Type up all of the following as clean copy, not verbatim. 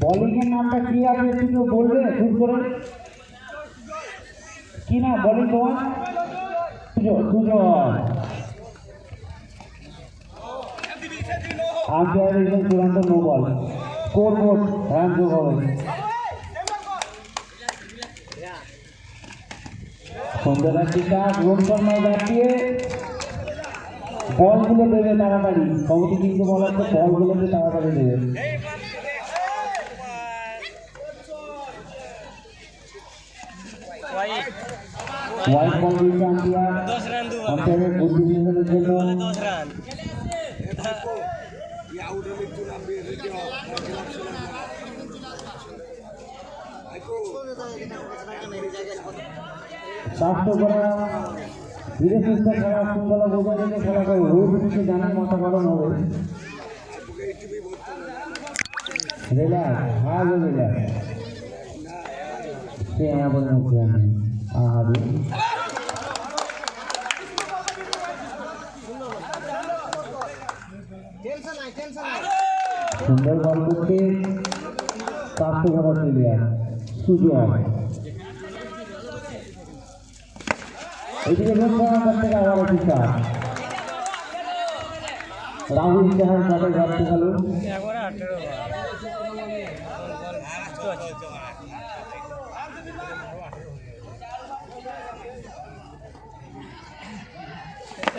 Bowling नाम की बोल रहे दूर कर कि ना बॉलिंग आम्पायर एकदम चूड़ान्त नो बल स्कोर बोर्ड रान जोग सुंदर रोहन शर्मा बैट दिए बलगुलो देवे ताड़ाताड़ी कमिटी किंतु बलार तो बलगुलो ताड़ाताड़ी देवे वाइट बॉल दिए आम्पायर बुद्धि विनियोगের জন্য 10 রান शास्त्र करा धीरे सुस्थ खेला शृंखला बजाय রেখে খেলা করে রোজ থেকে জানার মাথা গরম হবে রিল্যাক্স হাজ রিল্যাক্স সে আমার মুখে আহারে सुंदर बॉल करके शास्त्र करा प्लेयर সুজন এদিকে রক্ষা করতে আবার শিকার রাহুল চাহার কাছে যাচ্ছে গেল একবারে 18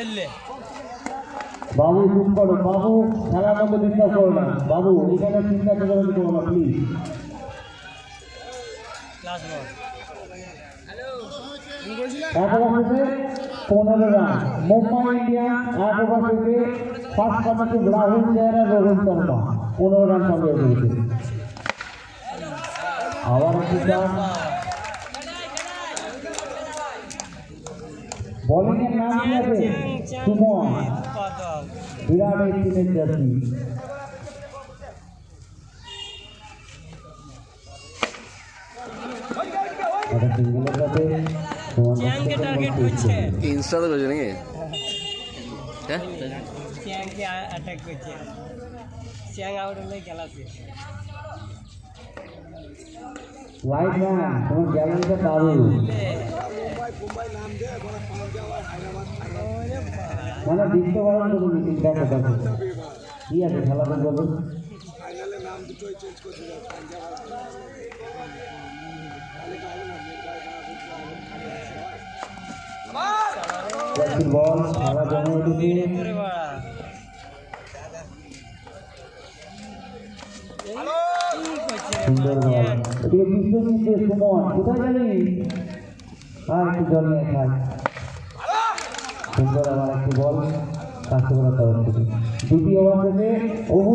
এলে बाबू चुप करो बाबू खेलार मध्य डिस्टार्ब करो ना बाबू एखाने चिंता करो ना please last ball hello 15 run Mumbai Indian 8 over থেকে ফার্স্ট কমিটি রাহুল চেহারা রোহন শর্মা 15 রান সংগ্রহ করেছে আবার শিকার बॉलिंग नाम क्या है सुमन विराट टीमेर जर्सी চ্যাং কে টার্গেট করছে ইনস্টা তো করছে নাকি হ্যাঁ চ্যাং কে অ্যাটাক করছে চ্যাং আউট হলে খেলা শেষ लाइट मैन তোমার গ্যালারিটা দারুণ মানে দিতে পারেন তো মিটিং দেখো দেখো কি আছে খেলা তো বলো ফাইনালে নাম দুটোই চেঞ্জ করতে যাও পাঞ্জাব বল খেলা জমে উঠেছে সুন্দর বল এদিকে বিশ্বজিৎ সুমন কোথায় জানি আর একটু জল নিয়ে খায় সুন্দর আমার একটি বল শাস্ত্রকরা তরফ থেকে দ্বিতীয় ওভার থেকে ওহু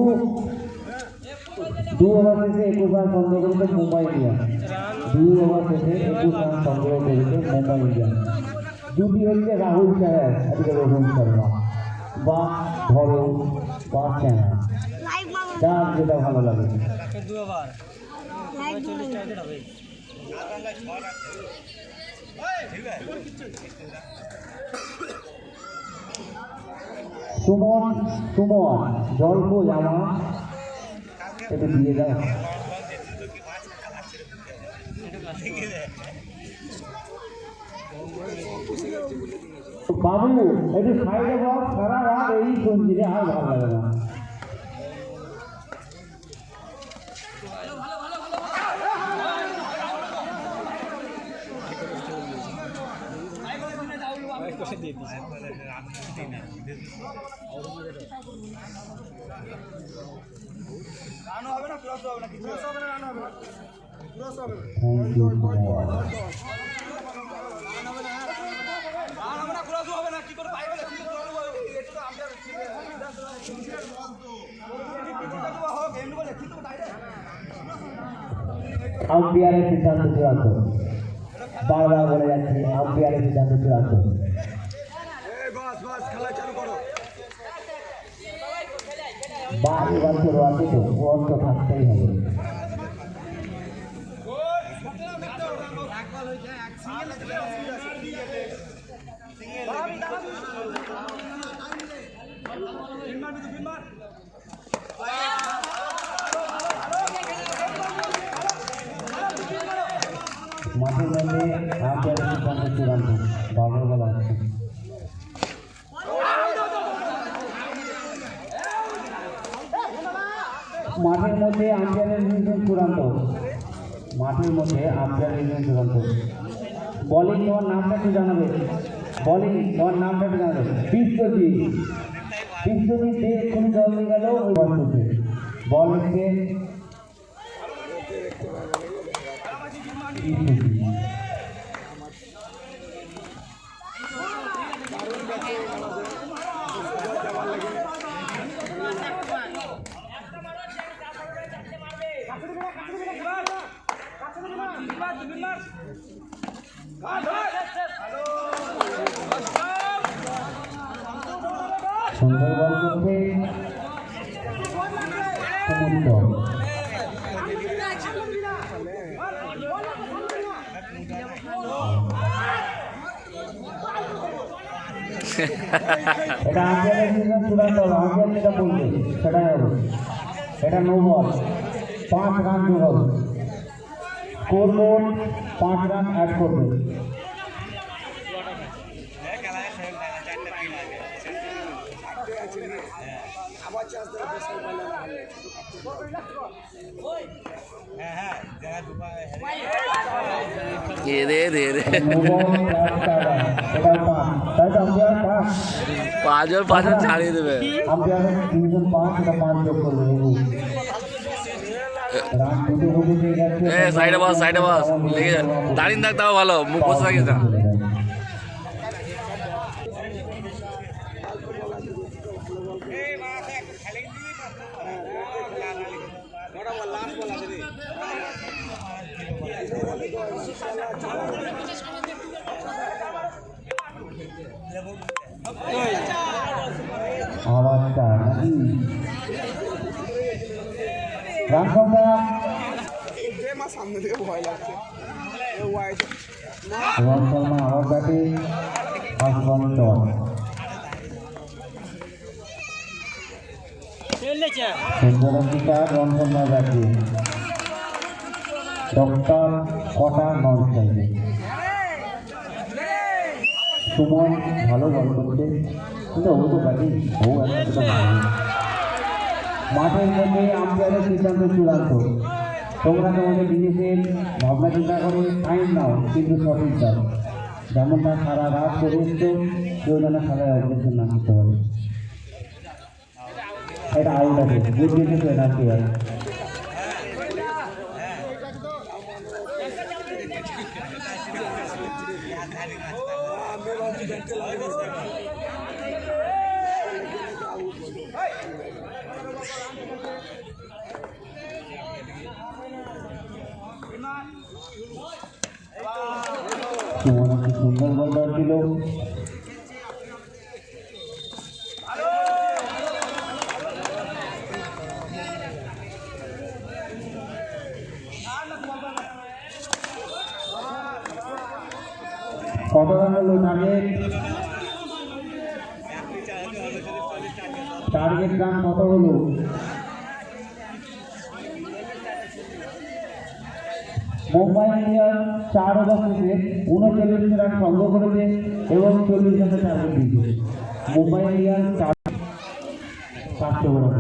2 ওভার থেকে 21 রান সংগ্রহ করেছে মুম্বাই ইন্ডিয়ান 2 ওভার থেকে 21 রান সংগ্রহ করেছে মুম্বাই ইন্ডিয়ান দুটি হচ্ছে রাহুল চাহার এদিকে রোহন শর্মা বা ধরো বা চ্যানেল যার যেটা ভালো লাগে 2 ওভার 40 টার্গেট হবে সুমন সুমন জল্প জামা এটা দিয়ে দাও বাবু একটু সাইডে বল সারা রাত এই শুনছি রে আর ভালো লাগে না আম্পায়ারের সিদ্ধান্ত চূড়ান্ত বারবার বলে যাচ্ছে আম্পায়ারের সিদ্ধান্ত চূড়ান্ত বারবার চলো আছে তো অন্ত থাকতেই হবে মাঠের মধ্যে আম্পায়ারের ডিসিশন চূড়ান্ত। মাঠের মধ্যে আম্পায়ারের ডিসিশন চূড়ান্ত। বলিং তোমার নামটা একটু জানাবে। বলিং তোমার নামটা একটু জানাবে। বিশ্বজিৎ। বিশ্বজিৎ এক্ষুনি জল দিয়ে গেল ওই বল করছে। বল হচ্ছে সুন্দর বল করছে সমুদ্র। এটা আম্পায়ারের ডিসিশন চূড়ান্ত হবে। আম্পায়ার যেটা বলবে সেটাই হবে। এটা নো বল। 5 রান যোগ হবে। স্কোর বোর্ড 5 রান অ্যাড করবে। আবার চান্স দেবে বেশ ভালো ये दे दे दे पाँच और पाँच छाड़िए देवे ए साइड बस लेके जा दाढ़ी तक ताও ভালো মুখ বসে থাকিস না আওয়াজটা নাকি রান সংখ্যা সামনে থেকে ভয় লাগছে রোহন শর্মা আবার ব্যাটে আসবান ডট সুন্দরঙ্কিকা রোহন শর্মা ব্যাটে ডক্টর কটা নন স্ট্রাইকে সুমন ভালো বল করছে কিন্তু ও তো ব্যাটিং ও একটা মাঠের মধ্যে আম্পায়ারের সিদ্ধান্ত চূড়ান্ত। তোমরা তোমাদের নিজেদের ভাবনা চিন্তা করে টাইম নাও কিন্তু সঠিক দাও। যেমনটা সারা রাত করে এসছো কেউ যেন খেলায় অগ্রসর না করতে পারে। এটা আউট আছে বুঝিয়ে দিতে এনার্জি হয়। সুন্দর বল দর দিল কত রান হলো টার্গেট রান কত হলো মুম্বাই ইন্ডিয়ান্স 4 ওভার শেষে 39 রান সংগ্রহ করেছে এবং 40 রানের টার্গেট দিয়েছে। মুম্বাই ইন্ডিয়ান্স 4 ওভার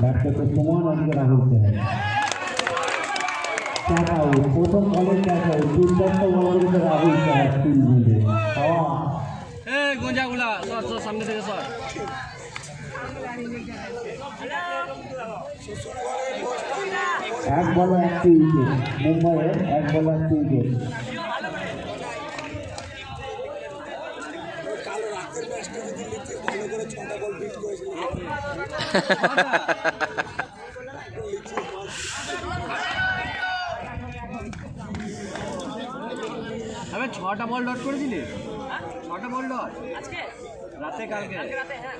ব্যাট করতে সুমন আজকে রাহুল চায় ক্যাচ আউট। প্রথম বলে ক্যাচ আউট। দুর্দান্ত বল করেছে রাহুল চায় তিন মিনিটে গোঁজাগুলা সামনে থেকে সর এক বলে 1টি উইকেট। মুম্বাইয়ের এক বলে 1টি উইকেট। কালো রাতের ম্যাচটা যদি ভালো করে 6টা বল বিট করেছিল আমি 6টা বল ডট করেছিলি 6টা বল ডট আজকে রাতে কালকে হ্যাঁ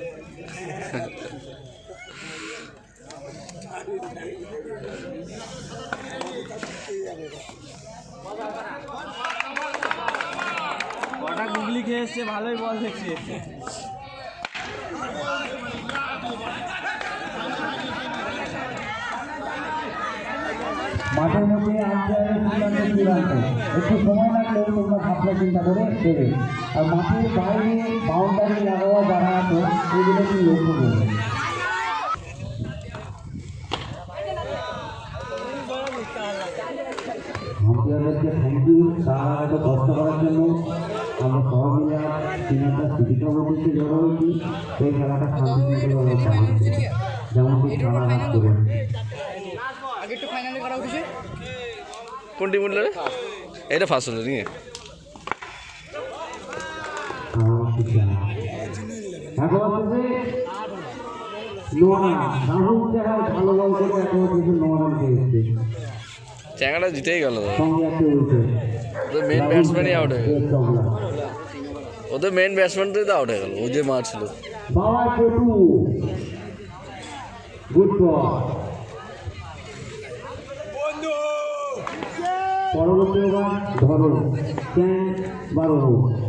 কটা গুগলি খেয়ে এসছে ভালোই বল দেখছে মাঠের মধ্যে আম্পায়ারের সিদ্ধান্ত চূড়ান্ত। একটু সময় লাগলেও তোমরা ভাবনা চিন্তা করে দেবে। আর মাঠের বাইরে বাউন্ডারি লাগাওয়া যারা আছে এগুলো কি লক্ষ্য করবে। আমরা সবাই মিলে তিনাটা স্মৃতিটা বলতে জড়ো হয়েছি এই খেলাটা শান্তিপূর্ণভাবে পালন করি যেমন কি খেলাঘাট করে কোন টিম উঠলো রে? এটা ফার্স্ট হলো নিয়ে রাহুল চেহারা ভালো বল করে এখন কিছু নোয়ারান খেয়েছে চ্যাংড়া জিতেই গেল সঙ্গে একটা উঠে ওদের মেন ব্যাটসম্যানই আউট হয়ে গেল ওদের মেন ব্যাটসম্যানটাই তো আউট হয়ে গেল ও যে মারছিল বাবা পেটু গুড বল পরবর্তী ওভার ধরো ক্যান 12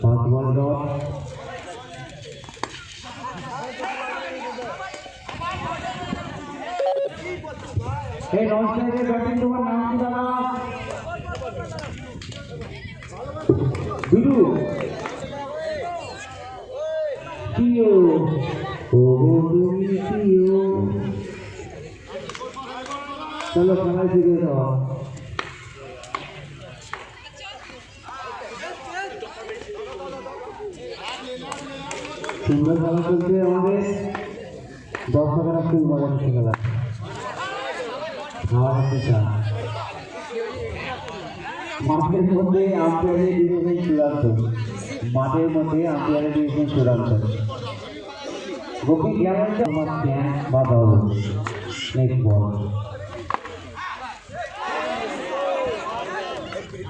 পাঁচ বল ডট এই নন সাইডে ব্যাটিং তোমার নাম কি দাদা বিদু কিও ও তুমি কিও চলো খেলায় ফিরে দাও সুন্দর খেলা চলছে আমাদের দর্শকেরা খুব মজা হচ্ছে খেলা মাঠের মধ্যে আম্পায়ারের ডিসিশন চূড়ান্ত মাঠের মধ্যে আম্পায়ারের ডিসিশন চূড়ান্ত গোপী জ্ঞান আমার ক্যান বাধা হলো নেক্সট বল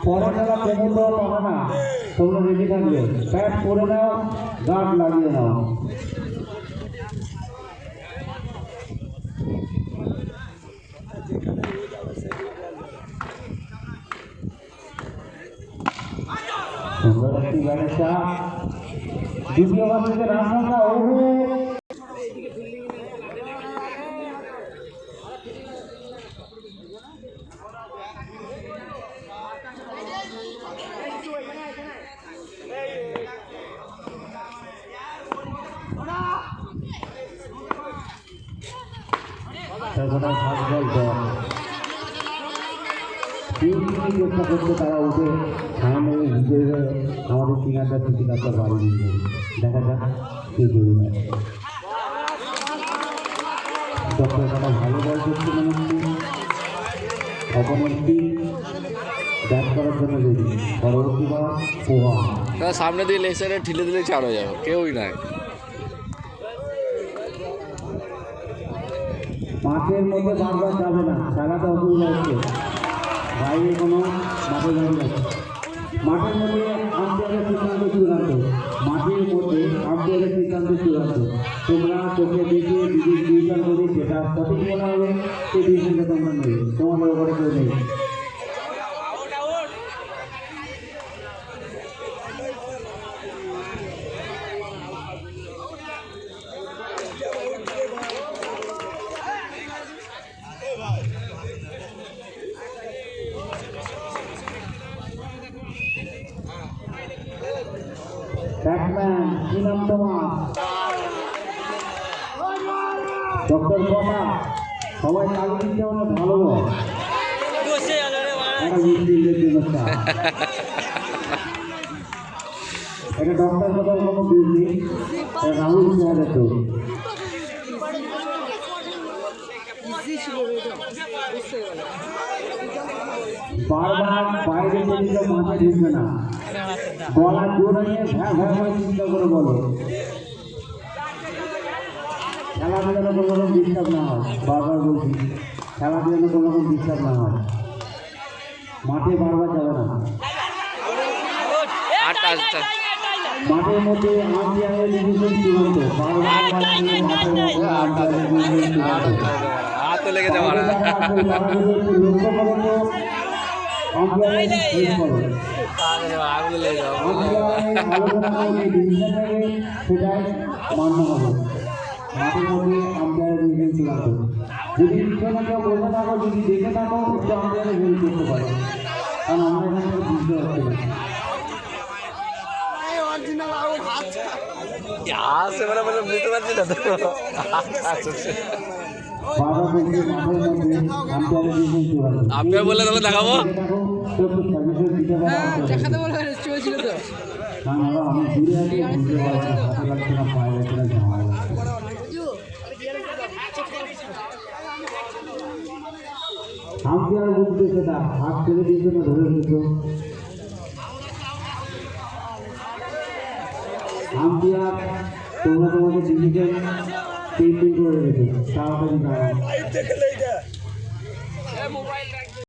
পরে খেলা কেমন পাবে না তোমরা রেডি থাকবে ব্যাট করে নাও গার্ড লাগিয়ে নাও সুন্দর একটি ব্যাটের চাপ দ্বিতীয় ওভার থেকে রান সংখ্যা চেষ্টা করছে তারা উঠে ফাইনালে বিজয়ী হয়ে আমাদের তিনাটা তিনটা বাড়ি নিয়ে দেখা যাক কে জয়ী হয় ডক্টর তারা ভালো বল করছে মনে হচ্ছে অপোনেন্টটি ব্যাট করার জন্য রেডি পরবর্তী বার পোহা সামনে দিয়ে লেগ সাইডে ঠেলে দিলে চার হয়ে যাবে কেউই নাই মাঠের মধ্যে বারবার যাবে না খেলাটা অসুবিধা হচ্ছে বাইরে কোনো মাঠে যাবে মাঠের মধ্যে আম্পায়ারের সিদ্ধান্ত চূড়ান্ত মাঠের মধ্যে আম্পায়ারের সিদ্ধান্ত চূড়ান্ত তোমরা চোখে দেখে ডিসিশন করে যেটা সঠিক মনে হবে সেই ডিসিশনটা তোমরা নেবে তোমাদের ওপরে কেউ নেই ব্যাটম্যান কি নাম তোমার ডক্টর কথা সবাই তাল দিতে অনেক ভালো এটা ডক্টর কথা কোনো বুঝলি রাহুল চেহারা তো বারবার বাইরে চলে মাথায় ঢুকবে না গলা জোরে নিয়ে ভ্যা ভ্যা করে চিন্তা করে বলো খেলাতে যেন কোনো রকম ডিস্টার্ব না হয় বারবার বলছি খেলাতে যেন কোনো রকম ডিস্টার্ব না হয় মাঠে বারবার যাবে না মাঠের মধ্যে আম্পায়ারের ডিসিশন চূড়ান্ত বারবার মাঠের মধ্যে আম্পায়ারের ডিসিশন চূড়ান্ত হাত তো লেগে যাওয়ার লক্ষ্য করো তো আম্পায়ারের হেল্প করো আলোচনা করে ডিসিশনটাকে সেটাই মান্য হবে মাঠের মধ্যে আম্পায়ারের ডিসিশন চূড়ান্ত যদি পিছনে কেউ বসে থাকো যদি দেখে থাকো একটু আম্পায়ারের হেল্প করতে পারো কারণ আমরা এখান থেকে বুঝতে পারছি না यहाँ से मतलब बुझते पारছি না তো বাবা বলছে মাঠের মধ্যে আম্পায়ারের ডিসিশন চূড়ান্ত। আম্পায়ার বললে তাহলে দেখাবো। দেখো একটু সার্ভিসের দিতে পারা দেখাতে বলে চলছিল তো কারণ আমি দূরে আছি বুঝতে পারছি না, হাতে লাগছে না, পায়ে লাগছে না, জামায় লাগছে না। আম্পায়ার বলতে সেটা হাত ছেড়ে দিয়েছে না ধরে রেখেছো। আম্পায়ার তোমরা তোমাদের ডিসিশন পেন্ডিং করে রেখেছো, তাড়াতাড়ি দাঁড়াও। লাইভ দেখে লেই দে। মোবাইল